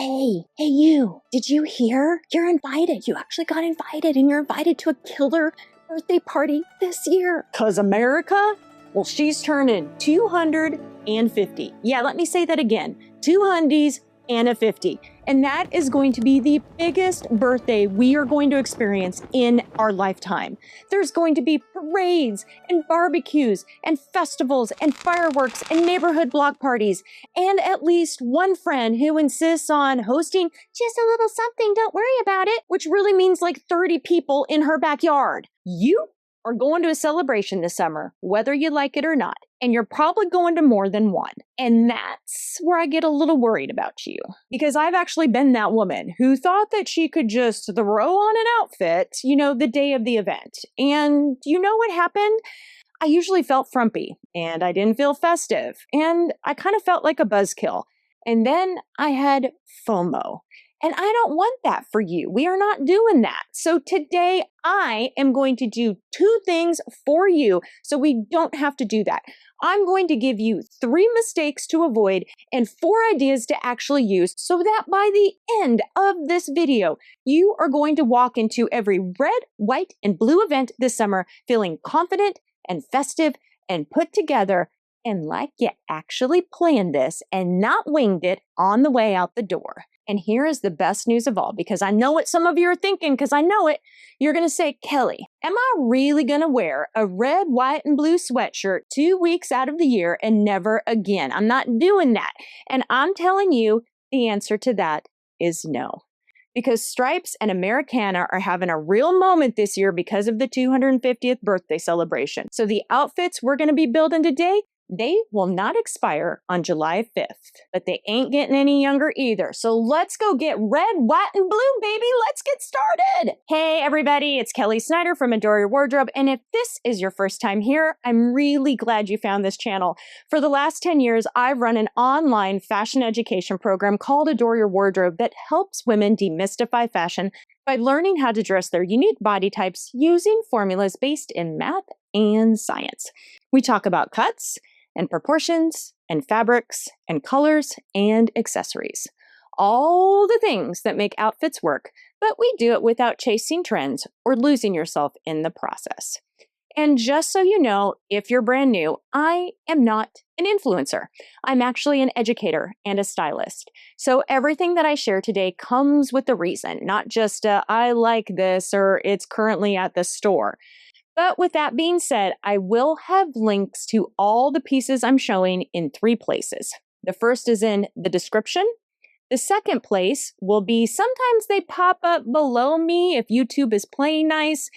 Hey, you, did you hear? You're invited. You actually got invited, and you're invited to a killer birthday party this year. 'Cause America? Well, she's turning 250. Yeah, let me say that again. 200s and a 50. And that is going to be the biggest birthday we are going to experience in our lifetime. There's going to be parades and barbecues and festivals and fireworks and neighborhood block parties, and at least one friend who insists on hosting just a little something, don't worry about it, which really means like 30 people in her backyard. You are going to a celebration this summer, whether you like it or not, and you're probably going to more than one. And that's where I get a little worried about you, because I've actually been that woman who thought that she could just throw on an outfit, the day of the event. And you know what happened? I usually felt frumpy, and I didn't feel festive, and I kind of felt like a buzzkill. And then I had FOMO. And I don't want that for you. We are not doing that. So today I am going to do 2 things for you so we don't have to do that. I'm going to give you 3 mistakes to avoid and 4 ideas to actually use so that by the end of this video, you are going to walk into every red, white, and blue event this summer feeling confident and festive and put together and like you actually planned this and not winged it on the way out the door. And here is the best news of all, because I know what some of you are thinking, because I know it. You're going to say, Kelly, am I really going to wear a red, white, and blue sweatshirt 2 weeks out of the year and never again? I'm not doing that. And I'm telling you, the answer to that is no. Because Stripes and Americana are having a real moment this year because of the 250th birthday celebration. So the outfits we're going to be building today, they will not expire on July 5th, but they ain't getting any younger either. So let's go get red, white, and blue, baby. Let's get started. Hey, everybody, it's Kelly Snyder from Adore Your Wardrobe. And if this is your first time here, I'm really glad you found this channel. For the last 10 years, I've run an online fashion education program called Adore Your Wardrobe that helps women demystify fashion by learning how to dress their unique body types using formulas based in math and science. We talk about cuts and proportions and fabrics and colors and accessories. All the things that make outfits work, but we do it without chasing trends or losing yourself in the process. And just so you know, if you're brand new, I am not an influencer. I'm actually an educator and a stylist. So everything that I share today comes with a reason, not just I like this or it's currently at the store. But with that being said, I will have links to all the pieces I'm showing in 3 places. The first is in the description. The second place will be sometimes they pop up below me if YouTube is playing nice.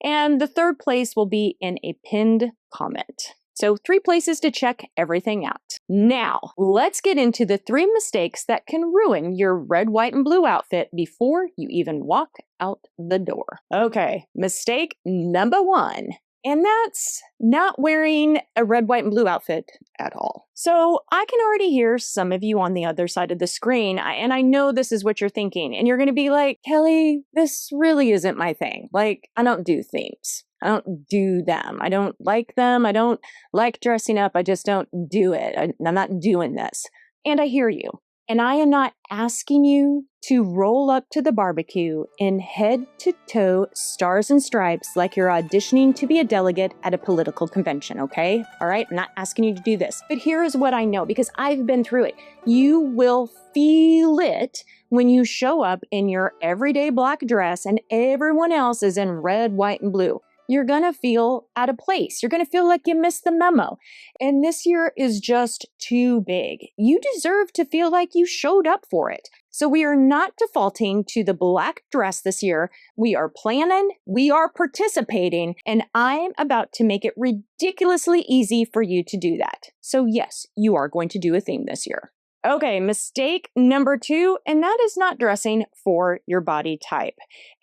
And the third place will be in a pinned comment. So 3 places to check everything out. Now, let's get into the 3 mistakes that can ruin your red, white, and blue outfit before you even walk out the door. Okay, mistake number 1. And that's not wearing a red, white, and blue outfit at all. So I can already hear some of you on the other side of the screen, and I know this is what you're thinking. And you're going to be like, Kelly, this really isn't my thing. Like, I don't do themes. I don't do them. I don't like them. I don't like dressing up. I just don't do it. I'm not doing this. And I hear you. And I am not asking you to roll up to the barbecue in head-to-toe stars and stripes like you're auditioning to be a delegate at a political convention, okay? All right? I'm not asking you to do this. But here is what I know, because I've been through it. You will feel it when you show up in your everyday black dress and everyone else is in red, white, and blue. You're going to feel out of place. You're going to feel like you missed the memo. And this year is just too big. You deserve to feel like you showed up for it. So we are not defaulting to the black dress this year. We are planning, we are participating, and I'm about to make it ridiculously easy for you to do that. So yes, you are going to do a theme this year. Okay, mistake number 2, and that is not dressing for your body type.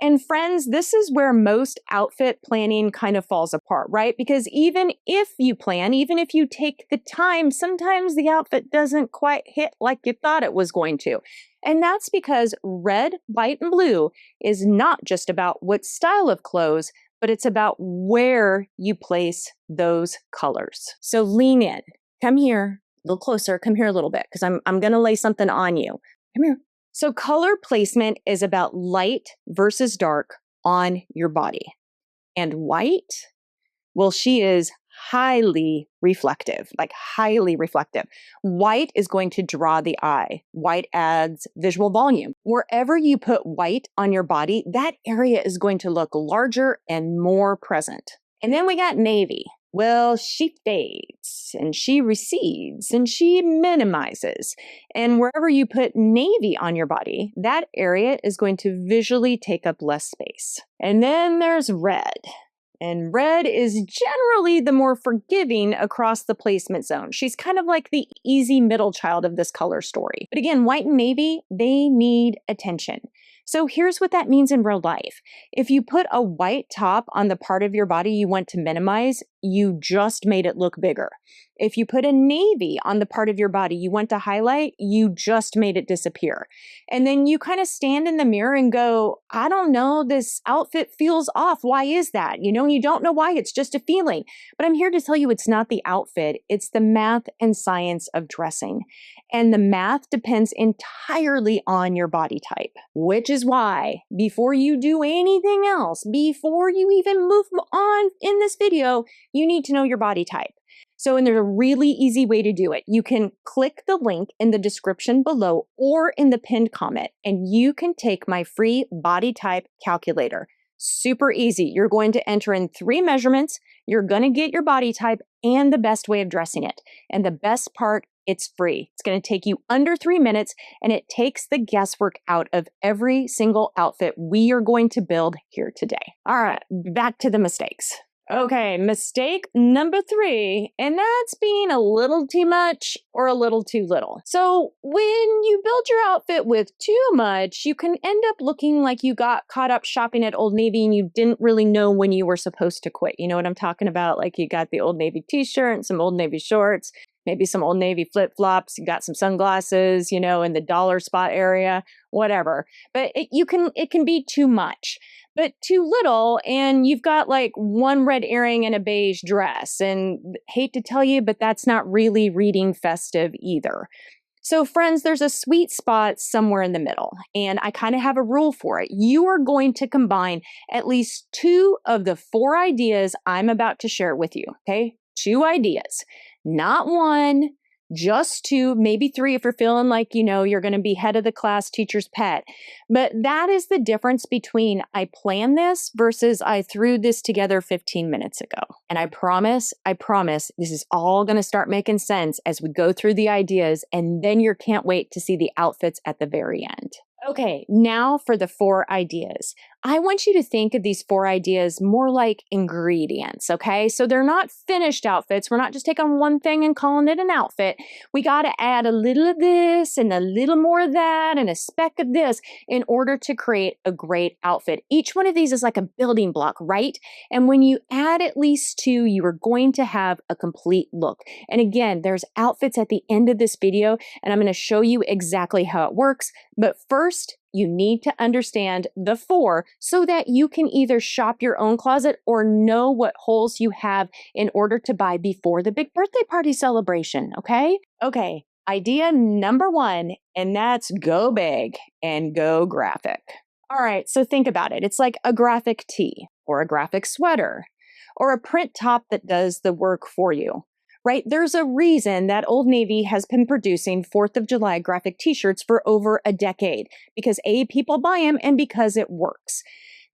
And friends, this is where most outfit planning kind of falls apart, right? Because even if you plan, even if you take the time, sometimes the outfit doesn't quite hit like you thought it was going to. And that's because red, white, and blue is not just about what style of clothes, but it's about where you place those colors. So lean in, come here. A little closer, come here a little bit, because I'm going to lay something on you. Come here. So color placement is about light versus dark on your body. And white, well, she is highly reflective, like highly reflective. White is going to draw the eye. White adds visual volume. Wherever you put white on your body, that area is going to look larger and more present. And then we got navy. Well, she fades and she recedes and she minimizes. And wherever you put navy on your body, that area is going to visually take up less space. And then there's red. And red is generally the more forgiving across the placement zone. She's kind of like the easy middle child of this color story. But again, white and navy, they need attention. So here's what that means in real life. If you put a white top on the part of your body you want to minimize, you just made it look bigger. If you put a navy on the part of your body you want to highlight, you just made it disappear. And then you kind of stand in the mirror and go, I don't know, this outfit feels off. Why is that? You don't know why, it's just a feeling. But I'm here to tell you it's not the outfit, it's the math and science of dressing. And the math depends entirely on your body type, which is why before you do anything else, before you even move on in this video, you need to know your body type. So, and there's a really easy way to do it. You can click the link in the description below or in the pinned comment, and you can take my free body type calculator. Super easy. You're going to enter in 3 measurements. You're going to get your body type and the best way of dressing it. And the best part, it's free. It's going to take you under 3 minutes, and it takes the guesswork out of every single outfit we are going to build here today. All right, back to the mistakes. Okay, mistake number 3, and that's being a little too much or a little too little. So when you build your outfit with too much, you can end up looking like you got caught up shopping at Old Navy and you didn't really know when you were supposed to quit. You know what I'm talking about? Like you got the Old Navy t-shirt and some Old Navy shorts, maybe some Old Navy flip-flops, you got some sunglasses, in the dollar spot area, whatever. But it can be too much. But too little, and you've got like one red earring and a beige dress. And hate to tell you, but that's not really reading festive either. So friends, there's a sweet spot somewhere in the middle, and I kind of have a rule for it. You are going to combine at least 2 of the 4 ideas I'm about to share with you, okay? 2 ideas, not 1. Just 2, maybe 3 if you're feeling like, you're going to be head of the class, teacher's pet. But that is the difference between I planned this versus I threw this together 15 minutes ago. And I promise, this is all going to start making sense as we go through the ideas, and then you can't wait to see the outfits at the very end. Okay, now for the 4 ideas. I want you to think of these 4 ideas more like ingredients, okay? So they're not finished outfits. We're not just taking one thing and calling it an outfit. We got to add a little of this and a little more of that and a speck of this in order to create a great outfit. Each one of these is like a building block, right? And when you add at least 2, you are going to have a complete look. And again, there's outfits at the end of this video, and I'm going to show you exactly how it works. But first, you need to understand the 4 so that you can either shop your own closet or know what holes you have in order to buy before the big birthday party celebration, okay? Okay, idea number 1, and that's go big and go graphic. All right, so think about it. It's like a graphic tee or a graphic sweater or a print top that does the work for you. Right? There's a reason that Old Navy has been producing 4th of July graphic t-shirts for over a decade, because A, people buy them, and because it works.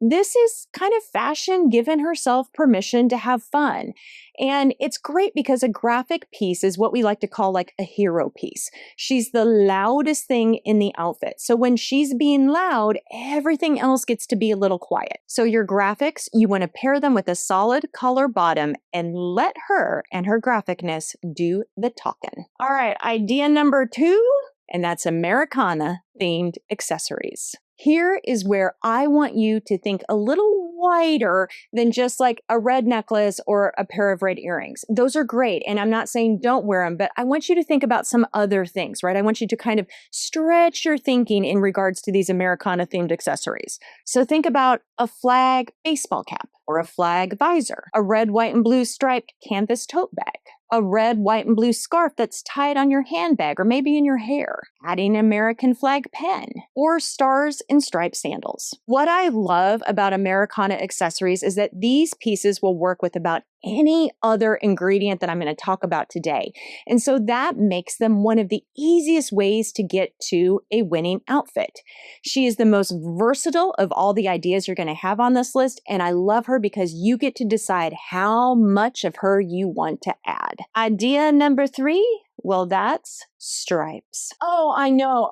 This is kind of fashion giving herself permission to have fun. And it's great because a graphic piece is what we like to call like a hero piece. She's the loudest thing in the outfit. So when she's being loud, everything else gets to be a little quiet. So your graphics, you want to pair them with a solid color bottom and let her and her graphicness do the talking. All right, idea number 2, and that's Americana themed accessories. Here is where I want you to think a little wider than just like a red necklace or a pair of red earrings. Those are great, and I'm not saying don't wear them, but I want you to think about some other things, right? I want you to kind of stretch your thinking in regards to these Americana themed accessories. So think about a flag baseball cap or a flag visor, a red, white, and blue striped canvas tote bag, a red, white, and blue scarf that's tied on your handbag or maybe in your hair, adding an American flag pen, or stars and striped sandals. What I love about Americana accessories is that these pieces will work with about any other ingredient that I'm going to talk about today. And so that makes them one of the easiest ways to get to a winning outfit. She is the most versatile of all the ideas you're going to have on this list, and I love her because you get to decide how much of her you want to add. Idea number 3, well, that's stripes. Oh, I know.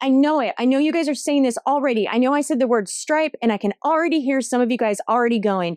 I know it. I know you guys are saying this already. I know I said the word stripe, and I can already hear some of you guys already going,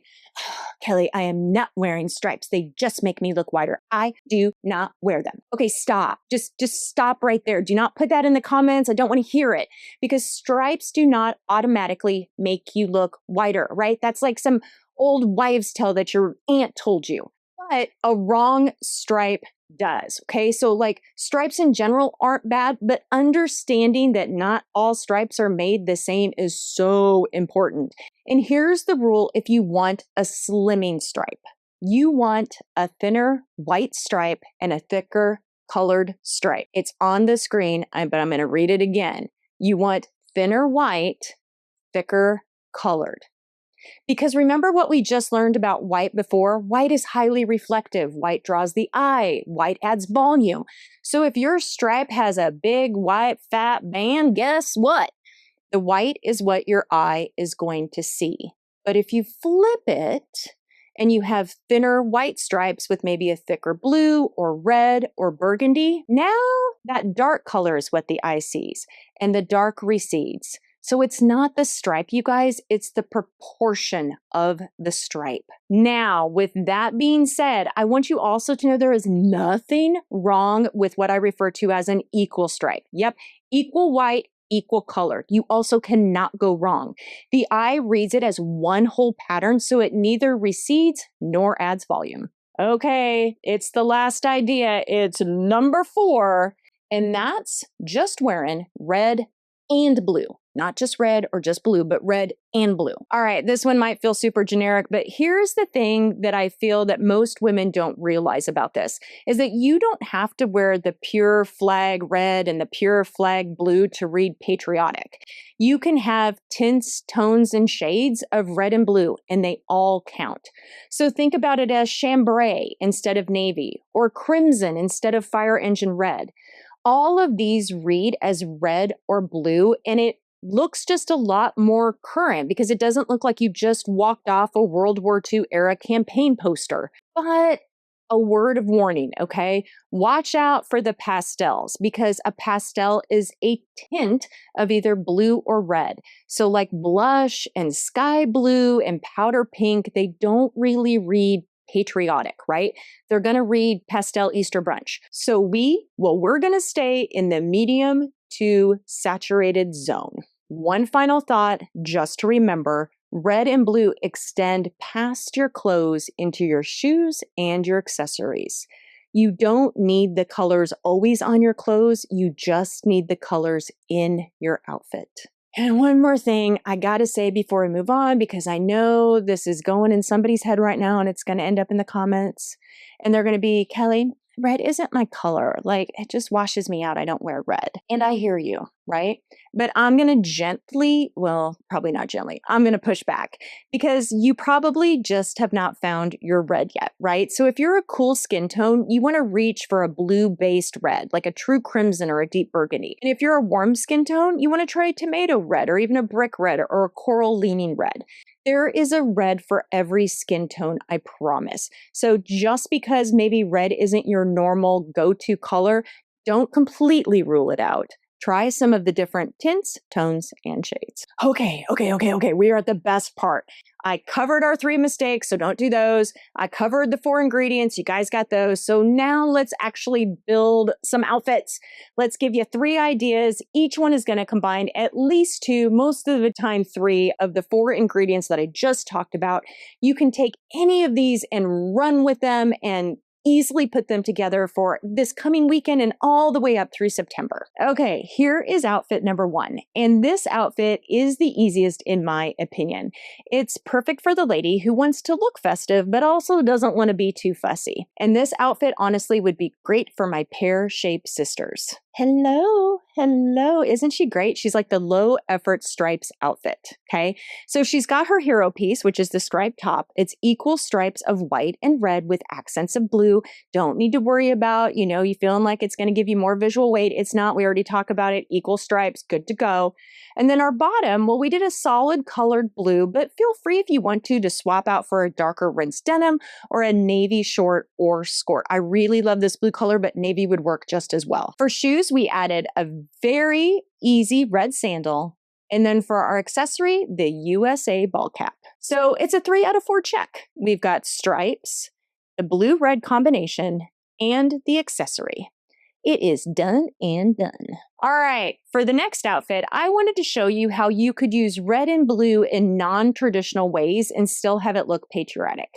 Kelly, I am not wearing stripes. They just make me look whiter. I do not wear them. Okay, stop. Just stop right there. Do not put that in the comments. I don't want to hear it, because stripes do not automatically make you look whiter, right? That's like some old wives' tale that your aunt told you. But a wrong stripe does. Okay, so like stripes in general aren't bad, but understanding that not all stripes are made the same is so important. And here's the rule if you want a slimming stripe. You want a thinner white stripe and a thicker colored stripe. It's on the screen, but I'm going to read it again. You want thinner white, thicker colored. Because remember what we just learned about white before? White is highly reflective. White draws the eye. White adds volume. So if your stripe has a big, white, fat band, guess what? The white is what your eye is going to see. But if you flip it and you have thinner white stripes with maybe a thicker blue or red or burgundy, now that dark color is what the eye sees, and the dark recedes. So it's not the stripe, you guys, it's the proportion of the stripe. Now, with that being said, I want you also to know there is nothing wrong with what I refer to as an equal stripe. Yep, equal white, equal color. You also cannot go wrong. The eye reads it as one whole pattern, so it neither recedes nor adds volume. Okay, it's the last idea. It's number 4, and that's just wearing red and blue. Not just red or just blue, but red and blue. All right, this one might feel super generic, but here's the thing that I feel that most women don't realize about this, is that you don't have to wear the pure flag red and the pure flag blue to read patriotic. You can have tints, tones, and shades of red and blue, and they all count. So think about it as chambray instead of navy, or crimson instead of fire engine red. All of these read as red or blue, and it looks just a lot more current because it doesn't look like you just walked off a World War II era campaign poster. But a word of warning, okay? Watch out for the pastels, because a pastel is a tint of either blue or red. So like blush and sky blue and powder pink, they don't really read patriotic, right? They're going to read pastel Easter brunch. So we're going to stay in the medium to saturated zone. One final thought, just to remember, red and blue extend past your clothes into your shoes and your accessories. You don't need the colors always on your clothes. You just need the colors in your outfit. And one more thing I gotta say before we move on, because I know this is going in somebody's head right now and it's gonna end up in the comments. And they're gonna be, Kelly, red isn't my color. Like, it just washes me out. I don't wear red. And I hear you, right? But I'm going to probably not gently. I'm going to push back, because you probably just have not found your red yet, right? So if you're a cool skin tone, you want to reach for a blue-based red, like a true crimson or a deep burgundy. And if you're a warm skin tone, you want to try a tomato red or even a brick red or a coral leaning red. There is a red for every skin tone, I promise. So just because maybe red isn't your normal go-to color, don't completely rule it out. Try some of the different tints, tones, and shades. Okay. We are at the best part. I covered our 3 mistakes, so don't do those. I covered the 4 ingredients. You guys got those. So now let's actually build some outfits. Let's give you 3 ideas. Each one is going to combine at least 2, most of the time 3 of the 4 ingredients that I just talked about. You can take any of these and run with them and easily put them together for this coming weekend and all the way up through September. Okay, here is outfit number 1. And this outfit is the easiest in my opinion. It's perfect for the lady who wants to look festive, but also doesn't want to be too fussy. And this outfit honestly would be great for my pear-shaped sisters. Hello, isn't she great? She's like the low effort stripes outfit, okay? So she's got her hero piece, which is the striped top. It's equal stripes of white and red with accents of blue. Don't need to worry about, you feeling like it's going to give you more visual weight. It's not. We already talked about it. Equal stripes, good to go. And then our bottom, well, we did a solid colored blue, but feel free if you want to swap out for a darker rinse denim or a navy short or skirt. I really love this blue color, but navy would work just as well. For shoes, we added a very easy red sandal. And then for our accessory, the USA ball cap. So it's a 3 out of 4 check. We've got stripes, the blue-red combination, and the accessory. It is done and done. All right, for the next outfit, I wanted to show you how you could use red and blue in non-traditional ways and still have it look patriotic.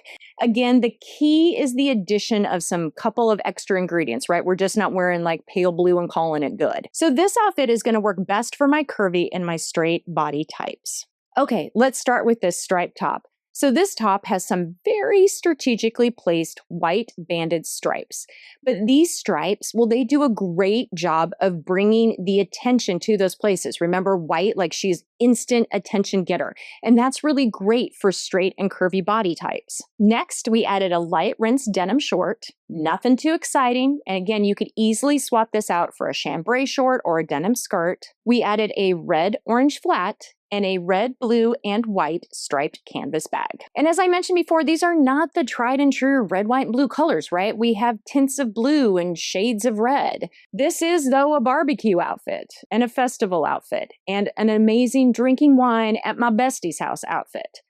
Again, the key is the addition of some couple of extra ingredients, right? We're just not wearing like pale blue and calling it good. So this outfit is gonna work best for my curvy and my straight body types. Okay, let's start with this striped top. So this top has some very strategically placed white banded stripes. But these stripes, well, they do a great job of bringing the attention to those places. Remember, white, like she's instant attention getter. And that's really great for straight and curvy body types. Next, we added a light rinse denim short. Nothing too exciting. And again, you could easily swap this out for a chambray short or a denim skirt. We added a red-orange flat and a red, blue, and white striped canvas bag. And as I mentioned before, these are not the tried and true red, white, and blue colors, right? We have tints of blue and shades of red. This is, though, a barbecue outfit and a festival outfit and an amazing drinking wine at my bestie's house outfit.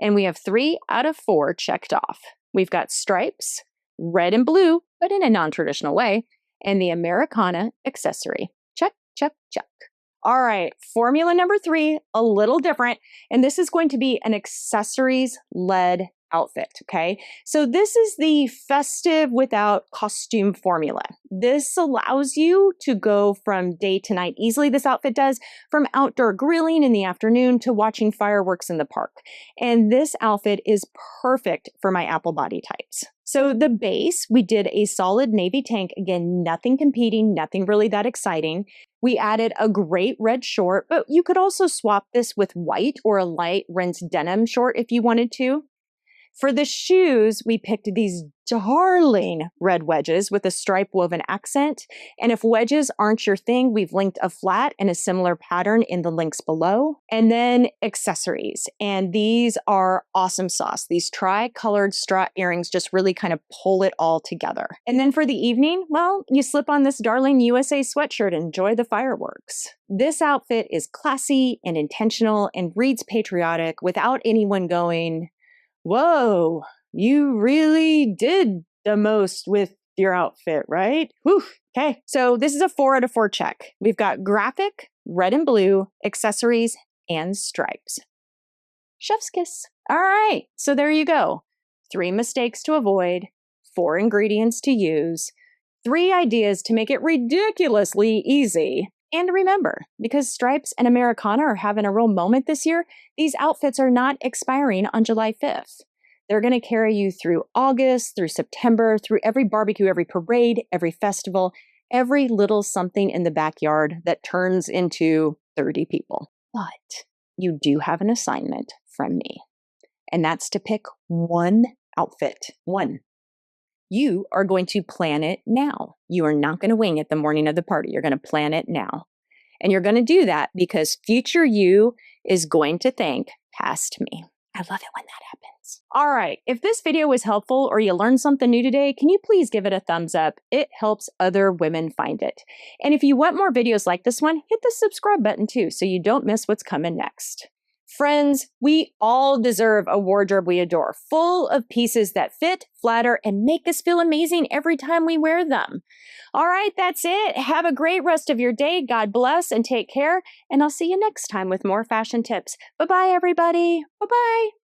And we have 3 out of 4 checked off. We've got stripes, red and blue, but in a non-traditional way, and the Americana accessory. Check, check, check. All right, formula number 3, a little different, and this is going to be an accessories-led outfit, okay? So this is the festive without costume formula. This allows you to go from day to night easily, this outfit does, from outdoor grilling in the afternoon to watching fireworks in the park. And this outfit is perfect for my apple body types. So the base, we did a solid navy tank. Again, nothing competing, nothing really that exciting. We added a great red short, but you could also swap this with white or a light rinse denim short if you wanted to. For the shoes, we picked these darling red wedges with a stripe woven accent. And if wedges aren't your thing, we've linked a flat and a similar pattern in the links below. And then accessories. And these are awesome sauce. These tri-colored straw earrings just really kind of pull it all together. And then for the evening, well, you slip on this darling USA sweatshirt and enjoy the fireworks. This outfit is classy and intentional and reads patriotic without anyone going, whoa, you really did the most with your outfit, right? Whew. Okay, so this is a 4 out of 4 check. We've got graphic, red and blue, accessories, and stripes. Chef's kiss. All right, so there you go. 3 mistakes to avoid, 4 ingredients to use, 3 ideas to make it ridiculously easy. And remember, because stripes and Americana are having a real moment this year, these outfits are not expiring on July 5th. They're going to carry you through August, through September, through every barbecue, every parade, every festival, every little something in the backyard that turns into 30 people. But you do have an assignment from me, and that's to pick one outfit. One. You are going to plan it now. You are not going to wing it the morning of the party. You're going to plan it now. And you're going to do that because future you is going to thank past me. I love it when that happens. All right, if this video was helpful or you learned something new today, can you please give it a thumbs up? It helps other women find it. And if you want more videos like this one, hit the subscribe button too so you don't miss what's coming next. Friends, we all deserve a wardrobe we adore, full of pieces that fit, flatter, and make us feel amazing every time we wear them. All right, that's it. Have a great rest of your day. God bless and take care. And I'll see you next time with more fashion tips. Bye-bye, everybody. Bye-bye.